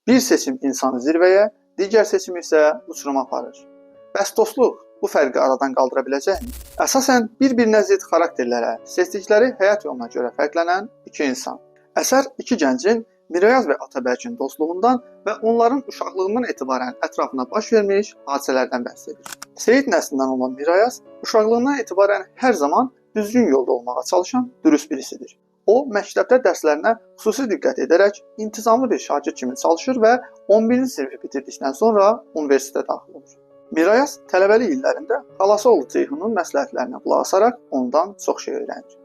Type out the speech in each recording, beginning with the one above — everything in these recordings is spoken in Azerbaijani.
Bir seçim insanı zirvəyə, digər seçim isə uçuruma aparır. Bəs dostluq bu fərqi aradan qaldıra biləcəkmi? Əsasən bir-birinə zidd xarakterlərə, seçdikləri həyat yoluna görə fərqlənən iki insan. Əsər iki gəncin Mirayaz və Atabərkin dostluğundan və onların uşaqlığından etibarən ətrafına baş vermiş hadisələrdən bəhs edir. Seyid nəslindən olan Mirayaz uşaqlığından etibarən hər zaman düzgün yolda olmağa çalışan dürüst birisidir. O, məktəbdə dərslərinə xüsusi diqqət edərək intizamlı bir şagird kimi çalışır və 11-ci sinfi bitirdikdən sonra universitetə daxil olur. Mirayaz tələbəlik illərində xalası oğlu Ceyhunun məsləhətlərinə qulaq asaraq ondan çox şey öyrənir.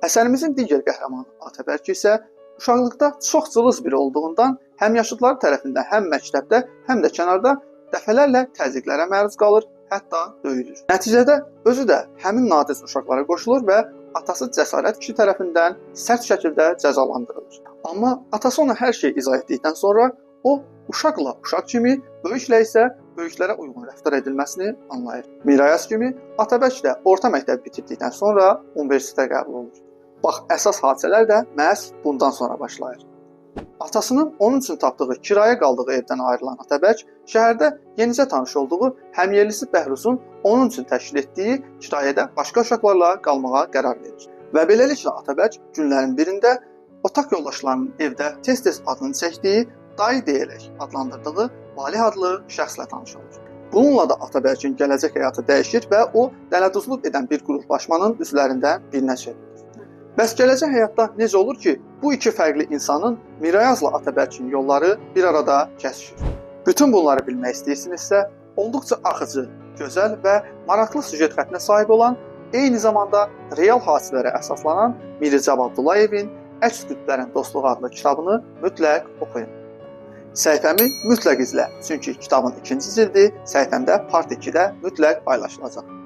Əsərimizin digər qəhrəmanı Atabərk isə uşaqlıqda çox cılız biri olduğundan həm yaşıdları tərəfindən həm məktəbdə, həm də kənarda dəfələrlə təzyiqlərə məruz qalır, hətta döyülür. Nəticədə özü də həmin nadic uşaqlara qoşulur və atası Cəsarət kişi tərəfindən sərt şəkildə cəzalandırılır. Amma atası ona hər şeyi izah etdikdən sonra o uşaqla uşaq kimi, böyüklə isə böyüklərə uyğun rəftar edilməsini anlayır. Mirayaz kimi Atabərk də orta məktəbi bitirdikdən sonra universitetə qəbul olur. Bax, əsas hadisələr də məhz bundan sonra başlayır. Atasının onun üçün tapdığı kirayə qaldığı evdən ayrılan Atabərk şəhərdə yenicə tanış olduğu həmyerlisi Bəhruzun onun üçün təşkil etdiyi kirayədə başqa uşaqlarla qalmağa qərar verir. Və beləliklə Atabərk günlərin birində otaq yoldaşlarının evdə tez-tez adını çəkdiyi, dayı deyərək adlandırdığı Valih adlı şəxslə tanış olur. Bununla da Atabərkin gələcək həyatı dəyişir və o dələduzluq edən bir qruplaşmanın üzvlərindən birinə çevrilir. Bəs gələcək həyatda necə olur ki, bu iki fərqli insanın Mirayazla Atabərkin yolları bir arada kəsişir? Bütün bunları bilmək istəyirsinizsə, olduqca axıcı, gözəl və maraqlı süjet xəttinə sahib olan, eyni zamanda real hadisələrə əsaslanan Mircəb Abdullayevin Əks Qütblərin Dostluğu adlı kitabını mütləq oxuyun. Səhifəmi mütləq izlə, çünki kitabın ikinci cildi səhifəmdə part 2-də mütləq paylaşılacaq.